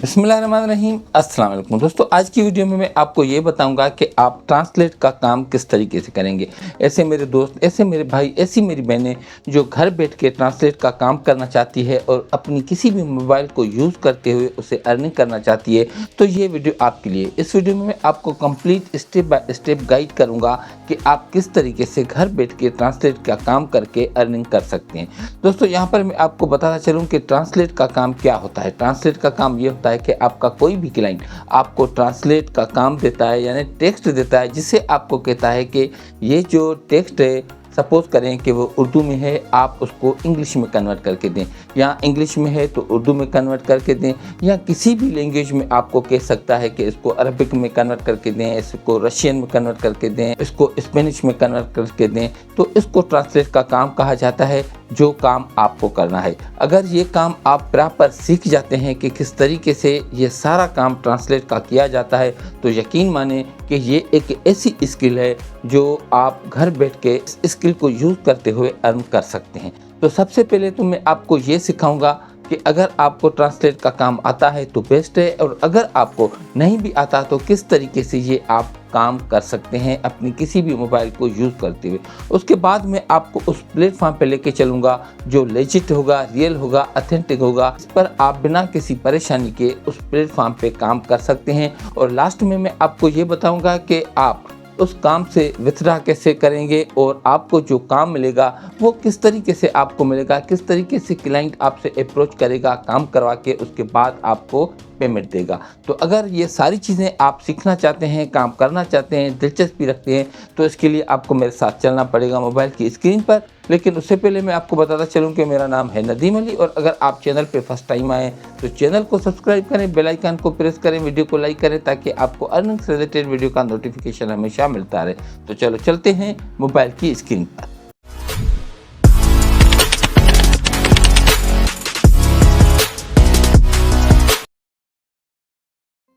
बिस्मिल्लाहिर्रहमानिर्रहीम। अस्सलाम वालेकुम दोस्तों, आज की वीडियो में मैं आपको ये बताऊंगा कि आप ट्रांसलेट का काम किस तरीके से करेंगे। ऐसे मेरे दोस्त, ऐसे मेरे भाई, ऐसी मेरी बहनें जो घर बैठ के ट्रांसलेट का काम करना चाहती है और अपनी किसी भी मोबाइल को यूज़ करते हुए उसे अर्निंग करना चाहती है, तो ये वीडियो आपके लिए। इस वीडियो में मैं आपको complete step by step guide करूँगा कि आप किस तरीके से घर बैठ के ट्रांसलेट का काम करके अर्निंग कर सकते हैं। दोस्तों, यहाँ पर मैं आपको बताता चलूँ कि ट्रांसलेट का काम क्या होता है। ट्रांसलेट का काम ये होता है कि आपका कोई भी क्लाइंट आपको ट्रांसलेट का काम देता है, यानी टेक्स्ट देता है, जिससे आपको कहता है कि ये जो टेक्स्ट है, सपोज करें कि वो उर्दू में है, आप उसको इंग्लिश में कन्वर्ट करके दें, या इंग्लिश में है तो उर्दू में कन्वर्ट करके दें, या किसी भी लैंग्वेज में आपको कह सकता है कि इसको अरबिक में कन्वर्ट करके दें, इसको रशियन में कन्वर्ट करके दें, इसको स्पेनिश में कन्वर्ट करके दें। तो इसको ट्रांसलेट का काम कहा जाता है, जो काम आपको करना है। अगर ये काम आप प्रॉपर सीख जाते हैं कि किस तरीके से ये सारा काम ट्रांसलेट का किया जाता है, तो यकीन माने कि ये एक ऐसी स्किल है जो आप घर बैठ के इस स्किल को यूज़ करते हुए अर्न कर सकते हैं। तो सबसे पहले तो मैं आपको ये सिखाऊंगा कि अगर आपको ट्रांसलेट का काम आता है तो बेस्ट है, और अगर आपको नहीं भी आता तो किस तरीके से ये आप काम कर सकते हैं अपनी किसी भी मोबाइल को यूज़ करते हुए। उसके बाद मैं आपको उस प्लेटफॉर्म पे लेके चलूँगा जो लेजिट होगा, रियल होगा, ऑथेंटिक होगा, इस पर आप बिना किसी परेशानी के उस प्लेटफॉर्म पे काम कर सकते हैं। और लास्ट में मैं आपको ये बताऊँगा कि आप उस काम से विथड्रॉ कैसे करेंगे और आपको जो काम मिलेगा वो किस तरीके से आपको मिलेगा, किस तरीके से क्लाइंट आपसे अप्रोच करेगा काम करवा के, उसके बाद आपको पेमेंट देगा। तो अगर ये सारी चीज़ें आप सीखना चाहते हैं, काम करना चाहते हैं, दिलचस्पी रखते हैं, तो इसके लिए आपको मेरे साथ चलना पड़ेगा मोबाइल की स्क्रीन पर। लेकिन उससे पहले मैं आपको बताता चलूँ कि मेरा नाम है नदीम अली, और अगर आप चैनल पे फर्स्ट टाइम आए तो चैनल को सब्सक्राइब करें, बेल आइकन को प्रेस करें, वीडियो को लाइक करें, ताकि आपको अर्निंग से रिलेटेड वीडियो का नोटिफिकेशन हमेशा मिलता रहे। तो चलो चलते हैं मोबाइल की स्क्रीन पर।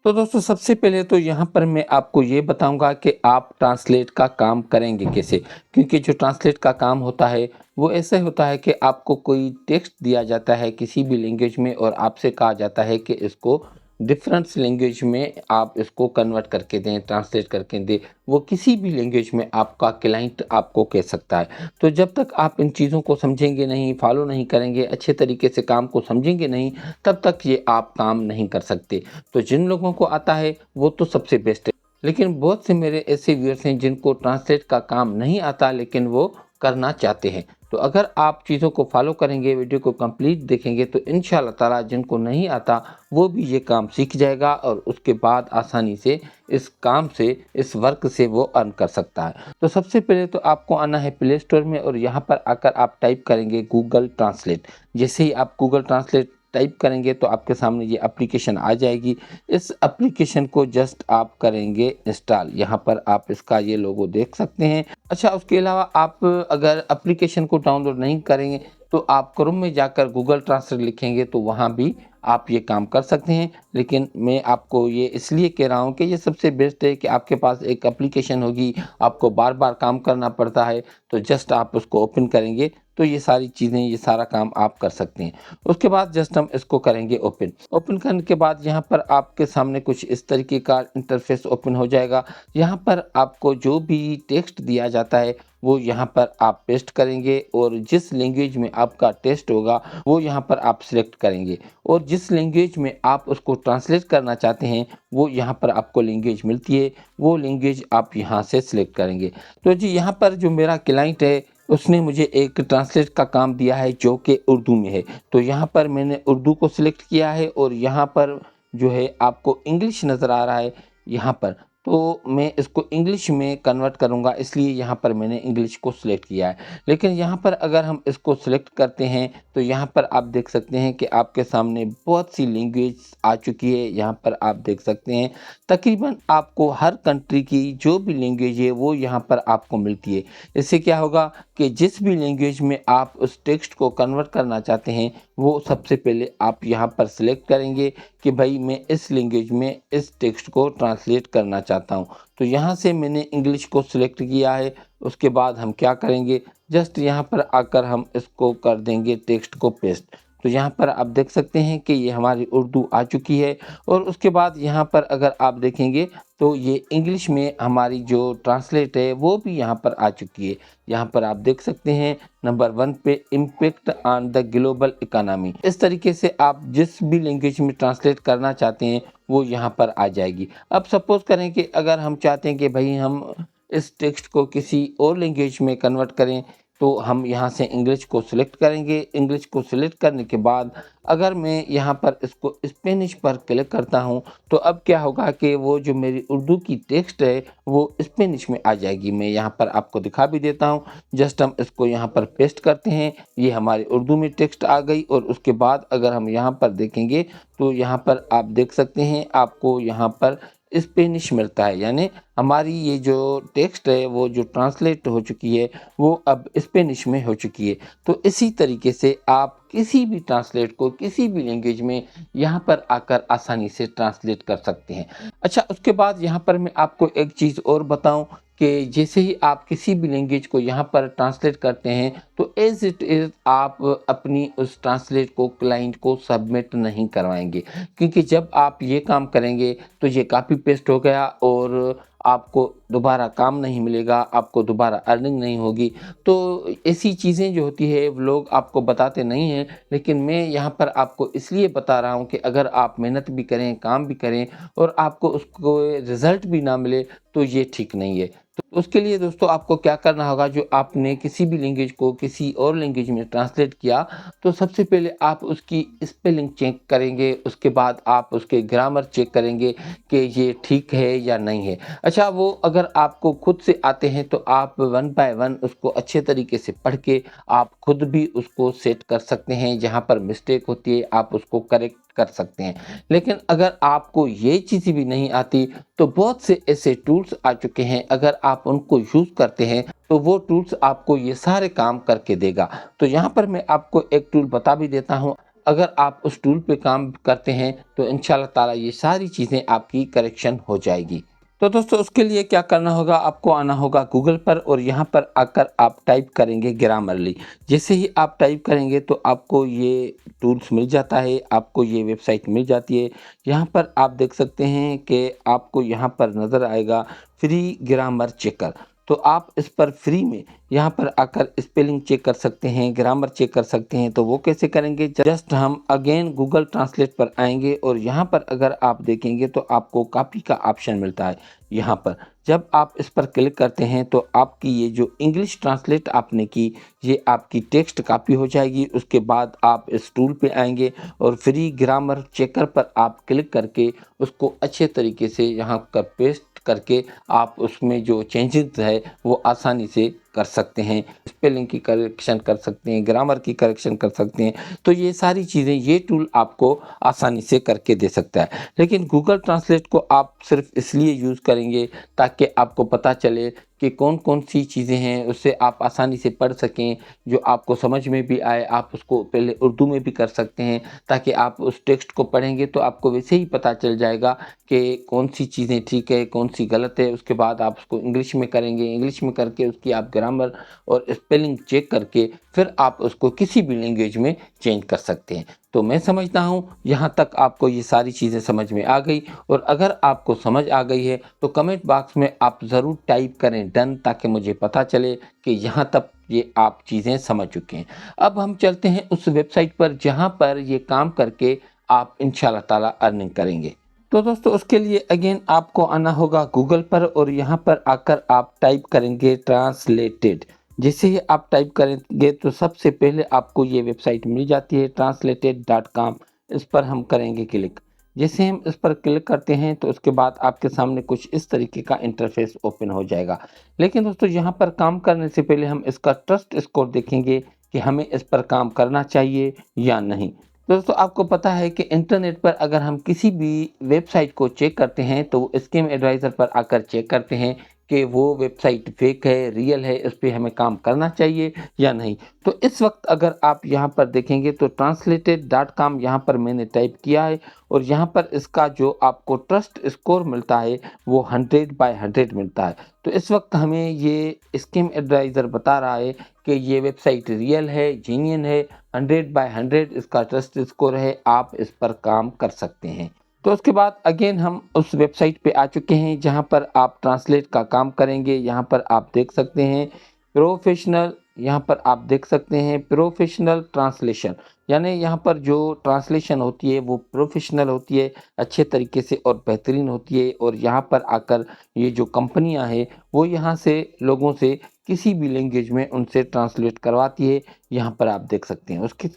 तो दोस्तों, सबसे पहले तो यहाँ पर मैं आपको ये बताऊंगा कि आप ट्रांसलेट का काम करेंगे कैसे। क्योंकि जो ट्रांसलेट का काम होता है वो ऐसे होता है कि आपको कोई टेक्स्ट दिया जाता है किसी भी लैंग्वेज में, और आपसे कहा जाता है कि इसको डिफरेंट लैंग्वेज में आप इसको कन्वर्ट करके दें, ट्रांसलेट करके दें। वो किसी भी लैंग्वेज में आपका क्लाइंट आपको कह सकता है। तो जब तक आप इन चीज़ों को समझेंगे नहीं, फॉलो नहीं करेंगे, अच्छे तरीके से काम को समझेंगे नहीं, तब तक ये आप काम नहीं कर सकते। तो जिन लोगों को आता है वो तो सबसे बेस्ट है, लेकिन बहुत से मेरे ऐसे व्यूअर्स हैं जिनको ट्रांसलेट का काम नहीं आता लेकिन वो करना चाहते हैं। तो अगर आप चीज़ों को फॉलो करेंगे, वीडियो को कंप्लीट देखेंगे, तो इंशाल्लाह ताला जिनको नहीं आता वो भी ये काम सीख जाएगा, और उसके बाद आसानी से इस काम से, इस वर्क से वो अर्न कर सकता है। तो सबसे पहले तो आपको आना है प्ले स्टोर में, और यहाँ पर आकर आप टाइप करेंगे गूगल ट्रांसलेट। जैसे ही आप गूगल ट्रांसलेट टाइप करेंगे तो आपके सामने ये एप्लीकेशन आ जाएगी। इस एप्लीकेशन को जस्ट आप करेंगे इंस्टॉल। यहाँ पर आप इसका ये लोगो देख सकते हैं। अच्छा, उसके अलावा आप अगर एप्लीकेशन को डाउनलोड नहीं करेंगे तो आप क्रोम में जाकर गूगल ट्रांसलेट लिखेंगे तो वहाँ भी आप ये काम कर सकते हैं। लेकिन मैं आपको ये इसलिए कह रहा हूँ कि ये सबसे बेस्ट है कि आपके पास एक एप्लीकेशन होगी, आपको बार बार काम करना पड़ता है, तो जस्ट आप उसको ओपन करेंगे तो ये सारी चीज़ें, ये सारा काम आप कर सकते हैं। उसके बाद जस्ट हम इसको करेंगे ओपन। ओपन करने के बाद यहाँ पर आपके सामने कुछ इस तरीके का इंटरफेस ओपन हो जाएगा। यहाँ पर आपको जो भी टेक्स्ट दिया जाता है वो यहाँ पर आप पेस्ट करेंगे, और जिस लैंग्वेज में आपका टेस्ट होगा वो यहाँ पर आप सिलेक्ट करेंगे, और जिस लैंग्वेज में आप उसको ट्रांसलेट करना चाहते हैं वो यहाँ पर आपको लैंग्वेज मिलती है, वो लैंग्वेज आप यहाँ से सिलेक्ट करेंगे। तो जी, यहाँ पर जो मेरा क्लाइंट है उसने मुझे एक ट्रांसलेट का काम दिया है जो कि उर्दू में है। तो यहाँ पर मैंने उर्दू को सिलेक्ट किया है, और यहाँ पर जो है आपको इंग्लिश नज़र आ रहा है यहाँ पर, तो मैं इसको इंग्लिश में कन्वर्ट करूँगा, इसलिए यहाँ पर मैंने इंग्लिश को सिलेक्ट किया है। लेकिन यहाँ पर अगर हम इसको सिलेक्ट करते हैं तो यहाँ पर आप देख सकते हैं कि आपके सामने बहुत सी लैंग्वेज आ चुकी है। यहाँ पर आप देख सकते हैं तकरीबन आपको हर कंट्री की जो भी लैंग्वेज है वो यहाँ पर आपको मिलती है। इससे क्या होगा कि जिस भी लैंग्वेज में आप उस टेक्स्ट को कन्वर्ट करना चाहते हैं वो सबसे पहले आप यहाँ पर सिलेक्ट करेंगे कि भाई मैं इस लैंग्वेज में इस टेक्स्ट को ट्रांसलेट करना चाहता हूँ। तो यहाँ से मैंने इंग्लिश को सिलेक्ट किया है। उसके बाद हम क्या करेंगे, जस्ट यहाँ पर आकर हम इसको कर देंगे टेक्स्ट को पेस्ट। तो यहाँ पर आप देख सकते हैं कि ये हमारी उर्दू आ चुकी है और उसके बाद यहाँ पर अगर आप देखेंगे तो ये इंग्लिश में हमारी जो ट्रांसलेट है वो भी यहाँ पर आ चुकी है। यहाँ पर आप देख सकते हैं नंबर 1 पे impact on the global economy. इस तरीके से आप जिस भी लैंग्वेज में ट्रांसलेट करना चाहते हैं वो यहाँ पर आ जाएगी। अब सपोज करें कि अगर हम चाहते हैं कि भाई हम इस टेक्स्ट को किसी और लैंग्वेज में कन्वर्ट करें, तो हम यहाँ से इंग्लिश को सिलेक्ट करेंगे। इंग्लिश को सिलेक्ट करने के बाद अगर मैं यहाँ पर इसको स्पेनिश पर क्लिक करता हूँ तो अब क्या होगा कि वो जो मेरी उर्दू की टेक्स्ट है वो स्पेनिश में आ जाएगी। मैं यहाँ पर आपको दिखा भी देता हूँ। जस्ट हम इसको यहाँ पर पेस्ट करते हैं, ये हमारी उर्दू में टेक्स्ट आ गई और उसके बाद अगर हम यहाँ पर देखेंगे तो यहाँ पर आप देख सकते हैं आपको यहाँ पर स्पेनिश मिलता है, यानी हमारी ये जो टेक्स्ट है वो जो ट्रांसलेट हो चुकी है वो अब स्पेनिश में हो चुकी है। तो इसी तरीके से आप किसी भी ट्रांसलेट को किसी भी लैंग्वेज में यहाँ पर आकर आसानी से ट्रांसलेट कर सकते हैं। अच्छा, उसके बाद यहाँ पर मैं आपको एक चीज़ और बताऊं कि जैसे ही आप किसी भी लैंग्वेज को यहाँ पर ट्रांसलेट करते हैं तो एज इट इज़ आप अपनी उस ट्रांसलेट को क्लाइंट को सबमिट नहीं करवाएंगे, क्योंकि जब आप ये काम करेंगे तो ये कॉपी पेस्ट हो गया और आपको दोबारा काम नहीं मिलेगा, आपको दोबारा अर्निंग नहीं होगी। तो ऐसी चीज़ें जो होती है वो लोग आपको बताते नहीं हैं, लेकिन मैं यहाँ पर आपको इसलिए बता रहा हूँ कि अगर आप मेहनत भी करें, काम भी करें और आपको उसको रिज़ल्ट भी ना मिले तो ये ठीक नहीं है। तो उसके लिए दोस्तों आपको क्या करना होगा, जो आपने किसी भी लैंग्वेज को किसी और लैंग्वेज में ट्रांसलेट किया तो सबसे पहले आप उसकी स्पेलिंग चेक करेंगे, उसके बाद आप उसके ग्रामर चेक करेंगे कि ये ठीक है या नहीं है। अच्छा, वो अगर आपको खुद से आते हैं तो आप 1 बाय 1 उसको अच्छे तरीके से पढ़ के आप खुद भी उसको सेट कर सकते हैं। जहाँ पर मिस्टेक होती है आप उसको करेक्ट कर सकते हैं। लेकिन अगर आपको ये चीज़ें भी नहीं आती तो बहुत से ऐसे टूल्स आ चुके हैं, अगर आप उनको यूज़ करते हैं तो वो टूल्स आपको ये सारे काम करके देगा। तो यहाँ पर मैं आपको एक टूल बता भी देता हूँ। अगर आप उस टूल पे काम करते हैं तो इंशाल्लाह ताला ये सारी चीज़ें आपकी करेक्शन हो जाएगी। तो दोस्तों उसके लिए क्या करना होगा, आपको आना होगा गूगल पर और यहाँ पर आकर आप टाइप करेंगे ग्रामरली। जैसे ही आप टाइप करेंगे तो आपको ये टूल्स मिल जाता है, आपको ये वेबसाइट मिल जाती है। यहाँ पर आप देख सकते हैं कि आपको यहाँ पर नज़र आएगा फ्री ग्रामर चेकर। तो आप इस पर फ्री में यहाँ पर आकर स्पेलिंग चेक कर सकते हैं, ग्रामर चेक कर सकते हैं। तो वो कैसे करेंगे, जस्ट हम अगेन गूगल ट्रांसलेट पर आएंगे और यहाँ पर अगर आप देखेंगे तो आपको कॉपी का ऑप्शन मिलता है। यहाँ पर जब आप इस पर क्लिक करते हैं तो आपकी ये जो इंग्लिश ट्रांसलेट आपने की ये आपकी टेक्स्ट कॉपी हो जाएगी। उसके बाद आप इस टूल पे आएंगे और फ्री ग्रामर चेकर पर आप क्लिक करके उसको अच्छे तरीके से यहाँ पर पेस्ट करके आप उसमें जो चेंजेस है वो आसानी से कर सकते हैं। स्पेलिंग की करेक्शन कर सकते हैं, ग्रामर की करेक्शन कर सकते हैं। तो ये सारी चीज़ें ये टूल आपको आसानी से करके दे सकता है। लेकिन गूगल ट्रांसलेट को आप सिर्फ इसलिए यूज़ करेंगे ताकि आपको पता चले कि कौन कौन सी चीज़ें हैं, उससे आप आसानी से पढ़ सकें, जो आपको समझ में भी आए। आप उसको पहले उर्दू में भी कर सकते हैं ताकि आप उस टेक्स्ट को पढ़ेंगे तो आपको वैसे ही पता चल जाएगा कि कौन सी चीज़ें ठीक है, कौन सी गलत है। उसके बाद आप उसको इंग्लिश में करेंगे, इंग्लिश में करके उसकी आप ग्रामर और स्पेलिंग चेक करके फिर आप उसको किसी भी लैंग्वेज में चेंज कर सकते हैं। तो मैं समझता हूँ यहाँ तक आपको ये सारी चीज़ें समझ में आ गई, और अगर आपको समझ आ गई है तो कमेंट बॉक्स में आप ज़रूर टाइप करें डन, ताकि मुझे पता चले कि यहाँ तक ये आप चीज़ें समझ चुके हैं। अब हम चलते हैं उस वेबसाइट पर जहाँ पर ये काम करके आप इंशाल्लाह ताला अर्निंग करेंगे। तो दोस्तों उसके लिए अगेन आपको आना होगा गूगल पर और यहाँ पर आकर आप टाइप करेंगे ट्रांसलेटेड। जैसे ही आप टाइप करेंगे तो सबसे पहले आपको ये वेबसाइट मिल जाती है translated.com। इस पर हम करेंगे क्लिक। जैसे हम इस पर क्लिक करते हैं तो उसके बाद आपके सामने कुछ इस तरीके का इंटरफेस ओपन हो जाएगा। लेकिन दोस्तों यहाँ पर काम करने से पहले हम इसका ट्रस्ट स्कोर देखेंगे कि हमें इस पर काम करना चाहिए या नहीं। दोस्तों आपको पता है कि इंटरनेट पर अगर हम किसी भी वेबसाइट को चेक करते हैं तो स्कैम एडवाइज़र पर आकर चेक करते हैं कि वो वेबसाइट फेक है, रियल है, इस पे हमें काम करना चाहिए या नहीं। तो इस वक्त अगर आप यहाँ पर देखेंगे तो translated.com यहाँ पर मैंने टाइप किया है और यहाँ पर इसका जो आपको ट्रस्ट स्कोर मिलता है वो 100/100 मिलता है। तो इस वक्त हमें ये स्कीम एडवाइज़र बता रहा है कि ये वेबसाइट रियल है, जेन्युइन है, 100/100 इसका ट्रस्ट स्कोर है, आप इस पर काम कर सकते हैं। तो उसके बाद अगेन हम उस वेबसाइट पे आ चुके हैं जहाँ पर आप ट्रांसलेट का काम करेंगे। यहाँ पर आप देख सकते हैं प्रोफेशनल, यहाँ पर आप देख सकते हैं प्रोफेशनल ट्रांसलेशन, यानी यहाँ पर जो ट्रांसलेशन होती है वो प्रोफेशनल होती है, अच्छे तरीके से और बेहतरीन होती है। और यहाँ पर आकर ये जो कंपनियाँ हैं वो यहाँ से लोगों से किसी भी लैंग्वेज में उनसे ट्रांसलेट करवाती है, यहाँ पर आप देख सकते हैं उसकी।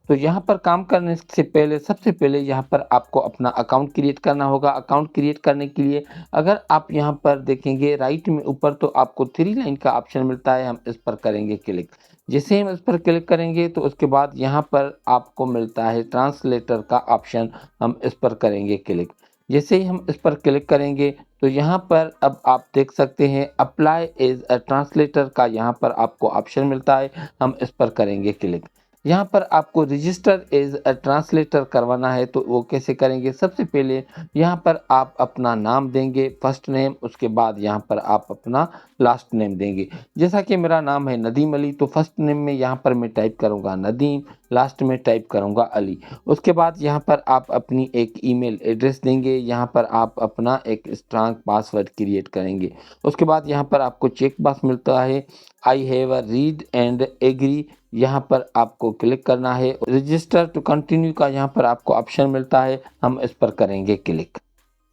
तो यहाँ पर काम करने से पहले सबसे पहले यहाँ पर आपको अपना अकाउंट क्रिएट करना होगा। अकाउंट क्रिएट करने के लिए अगर आप यहाँ पर देखेंगे राइट में ऊपर तो आपको 3 लाइन का ऑप्शन मिलता है, हम इस पर करेंगे क्लिक। जैसे हम इस पर क्लिक करेंगे तो उसके बाद यहाँ पर आपको मिलता है ट्रांसलेटर का ऑप्शन, हम इस पर करेंगे क्लिक। जैसे ही हम इस पर क्लिक करेंगे तो यहाँ पर अब आप देख सकते हैं अप्लाई एज अ ट्रांसलेटर का यहाँ पर आपको ऑप्शन मिलता है, हम इस पर करेंगे क्लिक। यहाँ पर आपको रजिस्टर एज अ ट्रांसलेटर करवाना है तो वो कैसे करेंगे, सबसे पहले यहाँ पर आप अपना नाम देंगे, फर्स्ट नेम, उसके बाद यहाँ पर आप अपना लास्ट नेम देंगे। जैसा कि मेरा नाम है नदीम अली तो फर्स्ट नेम में यहाँ पर मैं टाइप करूँगा नदीम, लास्ट में टाइप करूँगा अली। उसके बाद यहाँ पर आप अपनी एक ईमेल एड्रेस देंगे, यहाँ पर आप अपना एक स्ट्रांग पासवर्ड क्रिएट करेंगे। उसके बाद यहाँ पर आपको चेक बॉक्स मिलता है I have a read and agree, यहाँ पर आपको क्लिक करना है। रजिस्टर टू कंटिन्यू का यहाँ पर आपको ऑप्शन मिलता है, हम इस पर करेंगे क्लिक।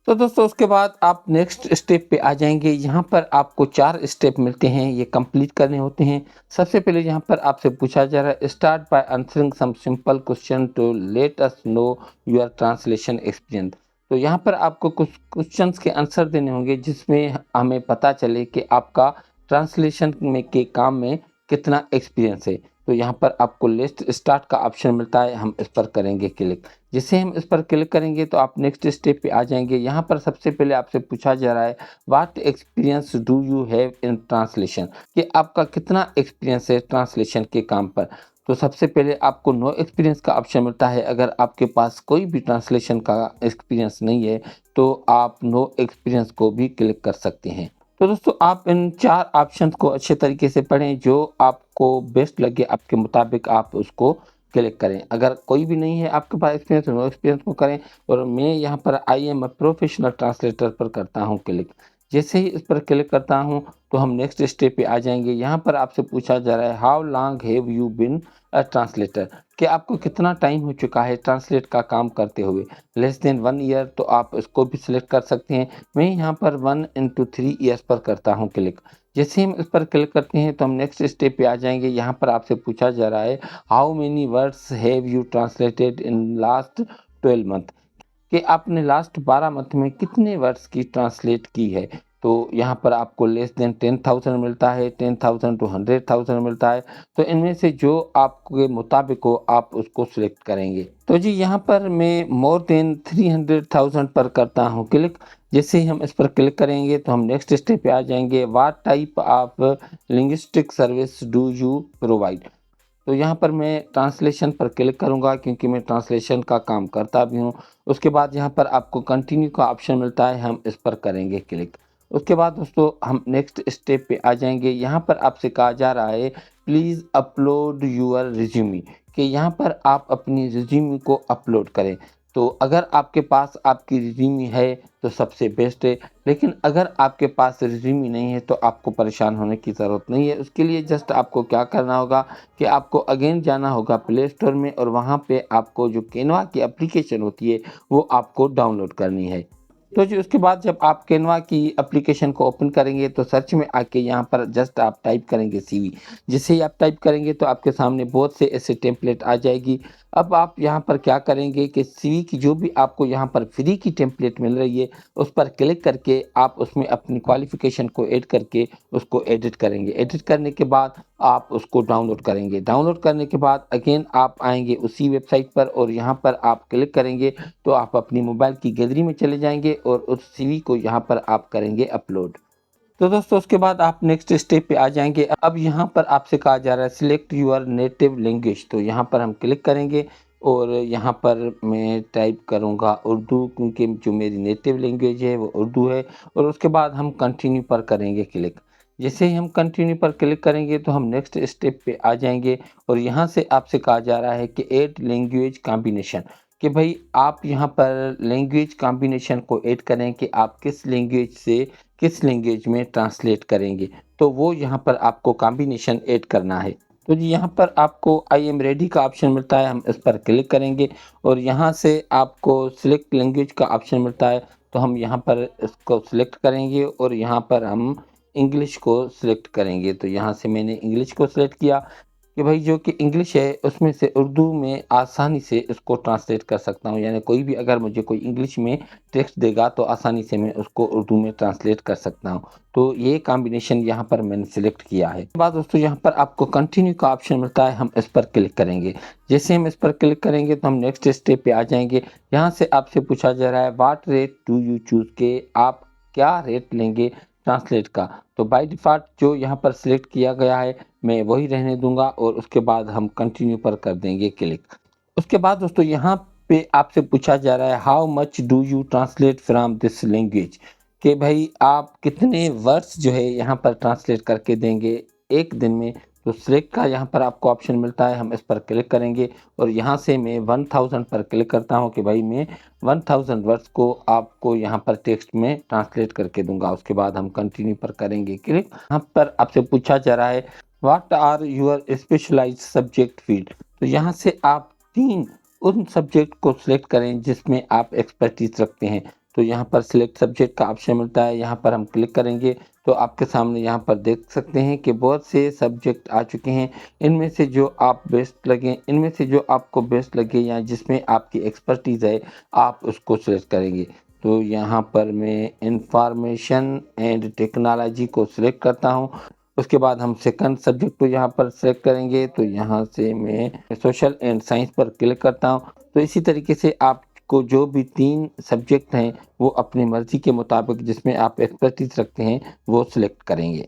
तो दोस्तों उसके बाद आप नेक्स्ट स्टेप पे आ जाएंगे। यहाँ पर आपको 4 स्टेप मिलते हैं, ये कंप्लीट करने होते हैं। सबसे पहले यहाँ पर आपसे पूछा जा रहा है start by answering some simple question to let us know your translation experience. तो यहाँ पर आपको कुछ क्वेश्चंस के आंसर देने होंगे जिसमें हमें पता चले कि आपका ट्रांसलेशन में के काम में कितना एक्सपीरियंस है। तो यहाँ पर आपको लेट्स स्टार्ट का ऑप्शन मिलता है, हम इस पर करेंगे क्लिक। जिसे हम इस पर क्लिक करेंगे तो आप नेक्स्ट स्टेप पे आ जाएंगे। यहाँ पर सबसे पहले आपसे पूछा जा रहा है what experience do you have in translation, कि आपका कितना एक्सपीरियंस है ट्रांसलेशन के काम पर। तो सबसे पहले आपको नो एक्सपीरियंस का ऑप्शन मिलता है। अगर आपके पास कोई भी ट्रांसलेशन का एक्सपीरियंस नहीं है तो आप नो एक्सपीरियंस को भी क्लिक कर सकते हैं। तो दोस्तों आप इन 4 ऑप्शंस को अच्छे तरीके से पढ़ें, जो आपको बेस्ट लगे आपके मुताबिक आप उसको क्लिक करें। अगर कोई भी नहीं है आपके पास एक्सपीरियंस तो नो एक्सपीरियंस को करें। और मैं यहाँ पर I am a professional translator पर करता हूँ क्लिक। जैसे ही इस पर क्लिक करता हूँ तो हम नेक्स्ट स्टेप पे आ जाएंगे। यहाँ पर आपसे पूछा जा रहा है how long have you been a translator, कि आपको कितना टाइम हो चुका है ट्रांसलेट का काम करते हुए। लेस देन 1 ईयर तो आप इसको भी सिलेक्ट कर सकते हैं। मैं यहाँ पर 1 into 3 ईयर्स पर करता हूँ क्लिक। जैसे हम इस पर क्लिक करते हैं तो हम नेक्स्ट स्टेप पे आ जाएंगे। यहाँ पर आपसे पूछा जा रहा है how many words have you translated in last 12 month, कि आपने लास्ट 12 मंथ में कितने वर्ड्स की ट्रांसलेट की है। तो यहाँ पर आपको लेस देन 10,000 मिलता है, 10,000 to 100,000 मिलता है। तो इनमें से जो आपके मुताबिक हो आप उसको सिलेक्ट करेंगे। तो जी यहाँ पर मैं मोर देन 300,000 पर करता हूँ क्लिक। जैसे ही हम इस पर क्लिक करेंगे तो हम नेक्स्ट स्टेप पे आ जाएंगे what type of linguistic service do you provide. तो यहाँ पर मैं ट्रांसलेशन पर क्लिक करूँगा क्योंकि मैं ट्रांसलेशन का काम करता भी हूँ। उसके बाद यहाँ पर आपको कंटिन्यू का ऑप्शन मिलता है, हम इस पर करेंगे क्लिक। उसके बाद दोस्तों हम नेक्स्ट स्टेप पे आ जाएंगे। यहाँ पर आपसे कहा जा रहा है प्लीज़ अपलोड यूअर रिज्यूमी, कि यहाँ पर आप अपनी रिज्यूमी को अपलोड करें। तो अगर आपके पास आपकी रिज्यूमी है तो सबसे बेस्ट है, लेकिन अगर आपके पास रिज्यूमी नहीं है तो आपको परेशान होने की ज़रूरत नहीं है। उसके लिए जस्ट आपको क्या करना होगा कि आपको अगेन जाना होगा प्ले स्टोर में और वहाँ पे आपको जो कैनवा की एप्लीकेशन होती है वो आपको डाउनलोड करनी है। तो जी उसके बाद जब आप कैनवा की एप्लीकेशन को ओपन करेंगे तो सर्च में आके यहाँ पर जस्ट आप टाइप करेंगे सीवी। जैसे ही आप टाइप करेंगे तो आपके सामने बहुत से ऐसे टेम्पलेट आ जाएगी। अब आप यहाँ पर क्या करेंगे कि सीवी की जो भी आपको यहाँ पर फ्री की टेम्पलेट मिल रही है उस पर क्लिक करके आप उसमें अपनी क्वालिफिकेशन को ऐड करके उसको एडिट करेंगे। एडिट करने के बाद आप उसको डाउनलोड करेंगे। डाउनलोड करने के बाद अगेन आप आएंगे उसी वेबसाइट पर और यहाँ पर आप क्लिक करेंगे तो आप अपनी मोबाइल की गैलरी में चले जाएंगे और उस सीवी को यहाँ पर आप करेंगे अपलोड। तो दोस्तों उसके बाद आप नेक्स्ट स्टेप पे आ जाएंगे। अब यहाँ पर आपसे कहा जा रहा है सिलेक्ट योर नेटिव लैंग्वेज, तो यहाँ पर हम क्लिक करेंगे और यहाँ पर मैं टाइप करूँगा उर्दू, क्योंकि जो मेरी नेटिव लैंग्वेज है वो उर्दू है। और उसके बाद हम कंटिन्यू पर करेंगे क्लिक। जैसे ही हम कंटिन्यू पर क्लिक करेंगे तो हम नेक्स्ट स्टेप पे आ जाएंगे और यहाँ से आपसे कहा जा रहा है कि ऐड लैंग्वेज कॉम्बिनेशन, कि भाई आप यहाँ पर लैंग्वेज कॉम्बिनेशन को ऐड करें कि आप किस लैंग्वेज से किस लैंग्वेज में ट्रांसलेट करेंगे। तो वो यहाँ पर आपको कॉम्बिनेशन ऐड करना है। तो जी यहाँ पर आपको आई एम रेडी का ऑप्शन मिलता है, हम इस पर क्लिक करेंगे और यहाँ से आपको सिलेक्ट लैंग्वेज का ऑप्शन मिलता है। तो हम यहाँ पर इसको सिलेक्ट करेंगे और यहाँ पर हम इंग्लिश को सिलेक्ट करेंगे। तो यहाँ से मैंने इंग्लिश को सिलेक्ट किया कि भाई जो कि इंग्लिश है उसमें से उर्दू में आसानी से इसको ट्रांसलेट कर सकता हूँ, यानी कोई भी अगर मुझे कोई इंग्लिश में टेक्स्ट देगा तो आसानी से मैं उसको उर्दू में ट्रांसलेट कर सकता हूँ। तो ये कॉम्बिनेशन यहाँ पर मैंने सिलेक्ट किया है। बाद दोस्तों यहाँ पर आपको कंटिन्यू का ऑप्शन मिलता है, हम इस पर क्लिक करेंगे। जैसे हम इस पर क्लिक करेंगे तो हम नेक्स्ट स्टेप पे आ जाएंगे। यहाँ से आपसे पूछा जा रहा है what rate do you choose, के आप क्या रेट लेंगे ट्रांसलेट का। तो बाय डिफ़ॉल्ट जो यहाँ पर सिलेक्ट किया गया है मैं वही रहने दूंगा और उसके बाद हम कंटिन्यू पर कर देंगे क्लिक। उसके बाद दोस्तों यहाँ पे आपसे पूछा जा रहा है how much do you translate from this language, कि भाई आप कितने वर्ड्स जो है यहाँ पर ट्रांसलेट करके देंगे एक दिन में। तो सिलेक्ट का यहाँ पर आपको ऑप्शन मिलता है, हम इस पर क्लिक करेंगे और यहाँ से मैं 1000 पर क्लिक करता हूँ कि भाई मैं 1000 वर्ड्स को आपको यहाँ पर टेक्स्ट में ट्रांसलेट करके दूंगा। उसके बाद हम कंटिन्यू पर करेंगे क्लिक। यहाँ पर आपसे पूछा जा रहा है what are your specialized subject field, तो यहाँ से आप 3 उन सब्जेक्ट को सिलेक्ट करें जिसमें आप एक्सपर्टीज रखते हैं। तो यहाँ पर सिलेक्ट सब्जेक्ट का ऑप्शन मिलता है, यहाँ पर हम क्लिक करेंगे तो आपके सामने यहाँ पर देख सकते हैं कि बहुत से सब्जेक्ट आ चुके हैं। इनमें से जो आप बेस्ट लगे, इनमें से जो आपको बेस्ट लगे या जिसमें आपकी एक्सपर्टीज़ है आप उसको सिलेक्ट करेंगे। तो यहाँ पर मैं इंफॉर्मेशन एंड टेक्नोलॉजी को सिलेक्ट करता हूँ। उसके बाद हम सेकंड सब्जेक्ट को यहाँ पर सेलेक्ट करेंगे। तो यहाँ से मैं सोशल एंड साइंस पर क्लिक करता हूँ। तो इसी तरीके से आपको जो भी 3 सब्जेक्ट हैं वो अपनी मर्जी के मुताबिक जिसमें आप एक्सपर्टीज रखते हैं वो सिलेक्ट करेंगे।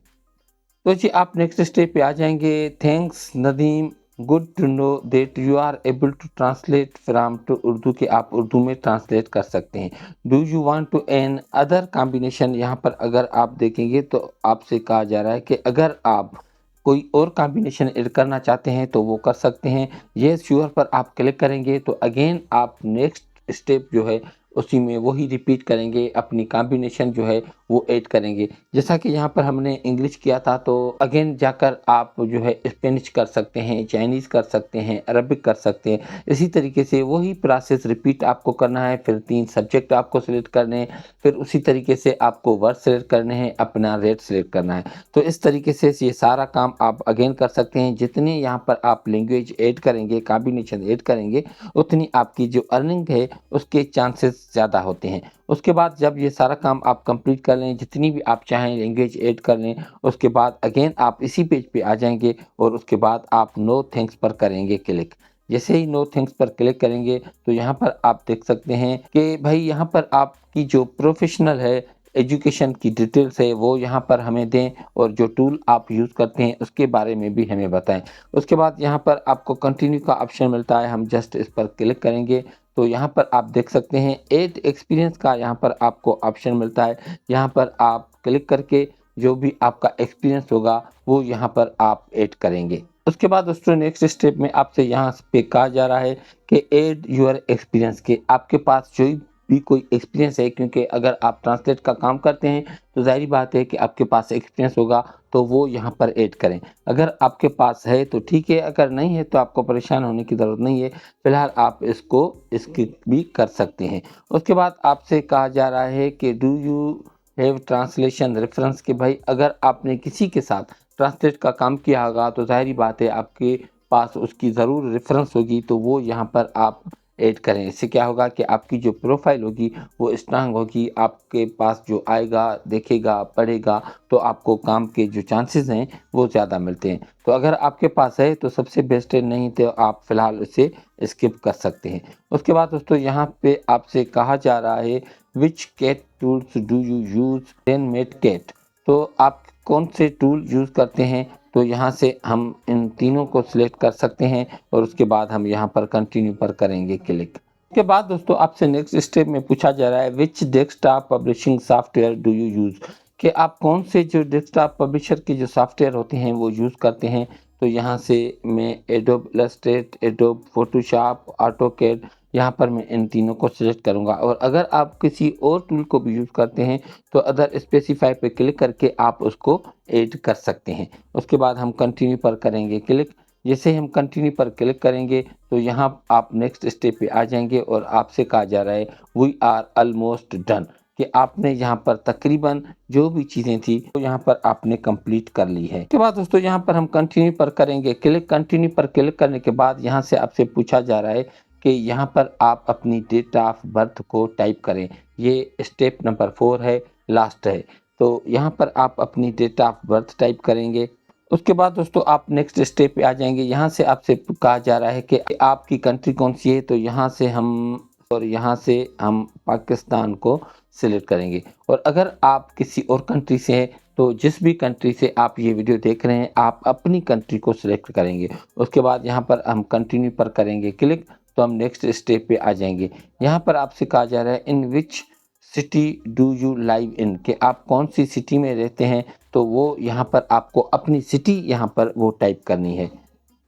तो जी आप नेक्स्ट स्टेप पे आ जाएंगे। Thanks Nadeem, good to know that you are able to translate from to Urdu, के आप उर्दू में ट्रांसलेट कर सकते हैं। Do you want to another combination, यहाँ पर अगर आप देखेंगे तो आपसे कहा जा रहा है कि अगर आप कोई और कॉम्बिनेशन ऐड करना चाहते हैं तो वो कर सकते हैं। ये श्योर पर आप क्लिक करेंगे तो अगेन आप नेक्स्ट स्टेप जो है उसी में वही रिपीट करेंगे, अपनी कॉम्बिनेशन जो है वो ऐड करेंगे। जैसा कि यहाँ पर हमने इंग्लिश किया था तो अगेन जाकर आप जो है स्पेनिश कर सकते हैं, चाइनीज़ कर सकते हैं, अरबिक कर सकते हैं। इसी तरीके से वही प्रोसेस रिपीट आपको करना है। फिर 3 सब्जेक्ट आपको सिलेक्ट करने हैं, फिर उसी तरीके से आपको वर्ड सेलेक्ट करने हैं, अपना रेट सेलेक्ट करना है। तो इस तरीके से ये सारा काम आप अगेन कर सकते हैं। जितने यहाँ पर आप लैंग्वेज ऐड करेंगे, कॉम्बिनेशन ऐड करेंगे, उतनी आपकी जो अर्निंग है उसके चांसेस ज़्यादा होते हैं। उसके बाद जब ये सारा काम आप कंप्लीट कर लें, जितनी भी आप चाहें लैंग्वेज ऐड कर लें, उसके बाद अगेन आप इसी पेज पे आ जाएंगे और उसके बाद आप नो थैंक्स पर करेंगे क्लिक। जैसे ही नो थैंक्स पर क्लिक करेंगे तो यहाँ पर आप देख सकते हैं कि भाई यहाँ पर आपकी जो प्रोफेशनल है एजुकेशन की डिटेल्स है वो यहाँ पर हमें दें और जो टूल आप यूज़ करते हैं उसके बारे में भी हमें बताएं। उसके बाद यहाँ पर आपको कंटिन्यू का ऑप्शन मिलता है, हम जस्ट इस पर क्लिक करेंगे तो यहाँ पर आप देख सकते हैं ऐड एक्सपीरियंस का यहाँ पर आपको ऑप्शन मिलता है। यहाँ पर आप क्लिक करके जो भी आपका एक्सपीरियंस होगा वो यहाँ पर आप ऐड करेंगे। उसके बाद दोस्तों नेक्स्ट स्टेप में आपसे यहाँ पे कहा जा रहा है कि ऐड योर एक्सपीरियंस, के आपके पास जो भी कोई एक्सपीरियंस है, क्योंकि अगर आप ट्रांसलेट का काम करते हैं तो जाहिर बात है कि आपके पास एक्सपीरियंस होगा तो वो यहाँ पर ऐड करें। अगर आपके पास है तो ठीक है, अगर नहीं है तो आपको परेशान होने की ज़रूरत नहीं है। फिलहाल आप इसको स्किप भी कर सकते हैं। उसके बाद आपसे कहा जा रहा है कि do you have translation reference, के भाई अगर आपने किसी के साथ ट्रांसलेट का काम किया होगा तो जाहिर बात है आपके पास उसकी ज़रूर रेफरेंस होगी, तो वो यहाँ पर आप ऐड करें। इससे क्या होगा कि आपकी जो प्रोफाइल होगी वो स्ट्रांग होगी, आपके पास जो आएगा देखेगा पढ़ेगा तो आपको काम के जो चांसेस हैं वो ज़्यादा मिलते हैं। तो अगर आपके पास है तो सबसे बेस्ट है, नहीं तो आप फ़िलहाल उसे स्किप कर सकते हैं। उसके बाद दोस्तों यहाँ पे आपसे कहा जा रहा है which CAT tools do you use then MateCat, तो आप कौन से टूल यूज़ करते हैं, तो यहाँ से हम इन तीनों को सिलेक्ट कर सकते हैं और उसके बाद हम यहाँ पर कंटिन्यू पर करेंगे क्लिक। उसके बाद दोस्तों आपसे नेक्स्ट स्टेप में पूछा जा रहा है which desktop publishing software do you use, कि आप कौन से जो डेस्कटॉप पब्लिशर के जो सॉफ्टवेयर होते हैं वो यूज़ करते हैं। तो यहाँ से मैं adobe illustrate, adobe Photoshop, AutoCAD, यहाँ पर मैं इन तीनों को सिलेक्ट करूँगा। और अगर आप किसी और टूल को भी यूज़ करते हैं तो अदर स्पेसिफाई पे क्लिक करके आप उसको ऐड कर सकते हैं। उसके बाद हम कंटिन्यू पर करेंगे क्लिक। जैसे ही हम कंटिन्यू पर क्लिक करेंगे तो यहाँ आप नेक्स्ट स्टेप पे आ जाएंगे और आपसे कहा जा रहा है वी आर ऑलमोस्ट डन, कि आपने यहाँ पर तकरीबन जो भी चीज़ें थी तो यहाँ पर आपने कंप्लीट कर ली है। उसके बाद दोस्तों यहाँ पर हम कंटिन्यू पर करेंगे क्लिक। कंटिन्यू पर क्लिक करने के बाद यहाँ से आपसे पूछा जा रहा है कि यहाँ पर आप अपनी डेट ऑफ बर्थ को टाइप करें। ये स्टेप नंबर 4 है, लास्ट है। तो यहाँ पर आप अपनी डेट ऑफ बर्थ टाइप करेंगे। उसके बाद दोस्तों आप नेक्स्ट स्टेप पे आ जाएंगे। यहाँ से आपसे कहा जा रहा है कि आपकी कंट्री कौन सी है, तो यहाँ से हम पाकिस्तान को सिलेक्ट करेंगे। और अगर आप किसी और कंट्री से हैं तो जिस भी कंट्री से आप ये वीडियो देख रहे हैं आप अपनी कंट्री को सिलेक्ट करेंगे। उसके बाद यहाँ पर हम कंटिन्यू पर करेंगे क्लिक, तो हम नेक्स्ट स्टेप पे आ जाएंगे। यहाँ पर आपसे कहा जा रहा है in which city do you live in, कि आप कौन सी सिटी में रहते हैं, तो वो यहाँ पर आपको अपनी सिटी यहाँ पर वो टाइप करनी है।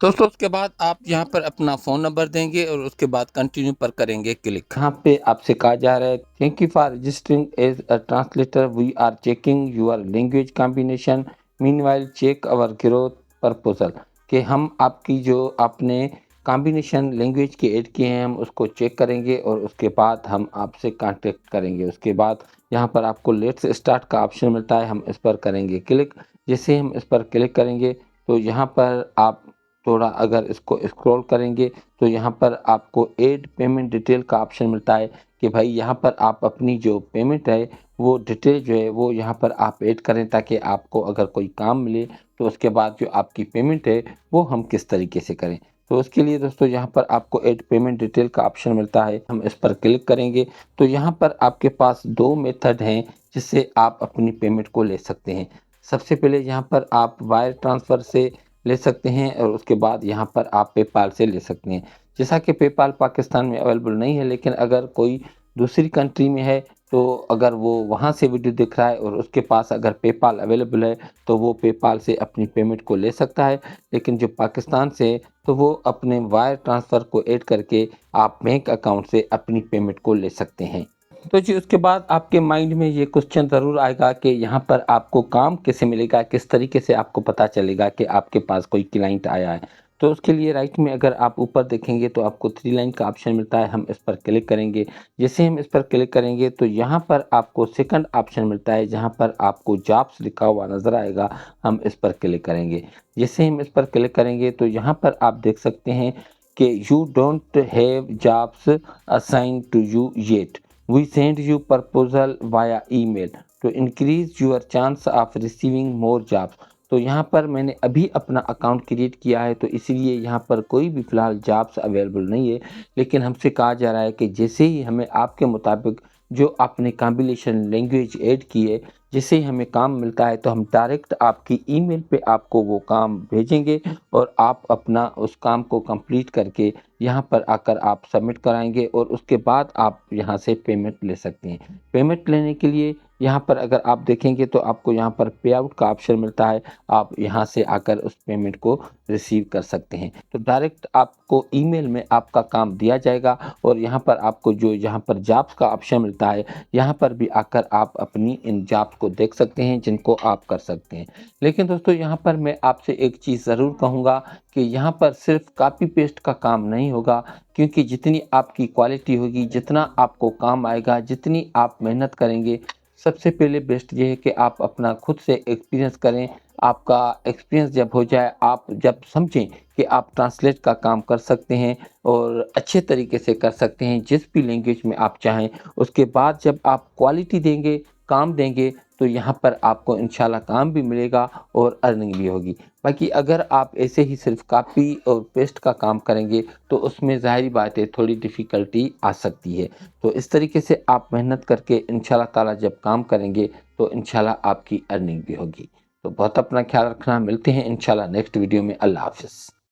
दोस्तों उसके बाद आप यहाँ पर अपना फ़ोन नंबर देंगे और उसके बाद कंटिन्यू पर करेंगे क्लिक। यहाँ पे आपसे कहा जा रहा है thank you for registering as a translator, we are checking your language combination, meanwhile check our growth proposal, कि हम आपकी जो आपने कॉम्बिनेशन लैंग्वेज के ऐड किए हैं हम उसको चेक करेंगे और उसके बाद हम आपसे कांटेक्ट करेंगे। उसके बाद यहाँ पर आपको लेट्स स्टार्ट का ऑप्शन मिलता है, हम इस पर करेंगे क्लिक। जैसे हम इस पर क्लिक करेंगे तो यहाँ पर आप थोड़ा अगर इसको स्क्रॉल करेंगे तो यहाँ पर आपको ऐड पेमेंट डिटेल का ऑप्शन मिलता है, कि भाई यहाँ पर आप अपनी जो पेमेंट है वो डिटेल जो है वो यहाँ पर आप ऐड करें, ताकि आपको अगर कोई काम मिले तो उसके बाद जो आपकी पेमेंट है वो हम किस तरीके से करें। तो उसके लिए दोस्तों यहाँ पर आपको ऐड पेमेंट डिटेल का ऑप्शन मिलता है, हम इस पर क्लिक करेंगे। तो यहाँ पर आपके पास 2 मेथड हैं जिससे आप अपनी पेमेंट को ले सकते हैं। सबसे पहले यहाँ पर आप वायर ट्रांसफ़र से ले सकते हैं और उसके बाद यहाँ पर आप पेपाल से ले सकते हैं। जैसा कि पेपाल पाकिस्तान में अवेलेबल नहीं है, लेकिन अगर कोई दूसरी कंट्री में है तो अगर वो वहाँ से वीडियो देख रहा है और उसके पास अगर पेपाल अवेलेबल है तो वो पेपाल से अपनी पेमेंट को ले सकता है। लेकिन जो पाकिस्तान से है तो वो अपने वायर ट्रांसफ़र को ऐड करके आप बैंक अकाउंट से अपनी पेमेंट को ले सकते हैं। तो जी उसके बाद आपके माइंड में ये क्वेश्चन ज़रूर आएगा कि यहाँ पर आपको काम कैसे मिलेगा, किस तरीके से आपको पता चलेगा कि आपके पास कोई क्लाइंट आया है। तो उसके लिए राइट में अगर आप ऊपर देखेंगे तो आपको 3 लाइन का ऑप्शन मिलता है, हम इस पर क्लिक करेंगे। जैसे हम इस पर क्लिक करेंगे तो यहाँ पर आपको सेकंड ऑप्शन मिलता है जहाँ पर आपको जॉब्स लिखा हुआ नज़र आएगा, हम इस पर क्लिक करेंगे। जैसे हम इस पर क्लिक करेंगे तो यहाँ पर आप देख सकते हैं कि you don't have jobs assign to you yet, we send you proposal via email to increase your chance of receiving more jobs। तो यहाँ पर मैंने अभी अपना अकाउंट क्रिएट किया है तो इसलिए यहाँ पर कोई भी फ़िलहाल जॉब्स अवेलेबल नहीं है। लेकिन हमसे कहा जा रहा है कि जैसे ही हमें आपके मुताबिक जो आपने कॉम्बिनेशन लैंग्वेज ऐड की है, जैसे ही हमें काम मिलता है तो हम डायरेक्ट आपकी ईमेल पे आपको वो काम भेजेंगे और आप अपना उस काम को कंप्लीट करके यहाँ पर आकर आप सबमिट कराएंगे और उसके बाद आप यहाँ से पेमेंट ले सकते हैं। पेमेंट लेने के लिए यहाँ पर अगर आप देखेंगे तो आपको यहाँ पर पे आउट का ऑप्शन मिलता है, आप यहाँ से आकर उस पेमेंट को रिसीव कर सकते हैं। तो डायरेक्ट आपको ईमेल में आपका काम दिया जाएगा और यहाँ पर आपको जो यहाँ पर जॉब्स का ऑप्शन मिलता है यहाँ पर भी आकर आप अपनी इन जॉब्स को देख सकते हैं जिनको आप कर सकते हैं। लेकिन दोस्तों यहाँ पर मैं आपसे एक चीज़ ज़रूर कहूँगा कि यहाँ पर सिर्फ कॉपी पेस्ट का काम नहीं होगा, क्योंकि जितनी आपकी क्वालिटी होगी, जितना आपको काम आएगा, जितनी आप मेहनत करेंगे, सबसे पहले बेस्ट ये है कि आप अपना खुद से एक्सपीरियंस करें। आपका एक्सपीरियंस जब हो जाए, आप जब समझें कि आप ट्रांसलेट का काम कर सकते हैं और अच्छे तरीके से कर सकते हैं जिस भी लैंग्वेज में आप चाहें, उसके बाद जब आप क्वालिटी देंगे, काम देंगे, तो यहाँ पर आपको इंशाल्लाह काम भी मिलेगा और अर्निंग भी होगी। बाकी अगर आप ऐसे ही सिर्फ कॉपी और पेस्ट का काम करेंगे तो उसमें ज़ाहिर बात है थोड़ी डिफ़िकल्टी आ सकती है। तो इस तरीके से आप मेहनत करके इंशाल्लाह ताला जब काम करेंगे तो इंशाल्लाह आपकी अर्निंग भी होगी। तो बहुत अपना ख्याल रखना, मिलते हैं इंशाल्लाह नेक्स्ट वीडियो में। अल्लाह हाफ़िज़।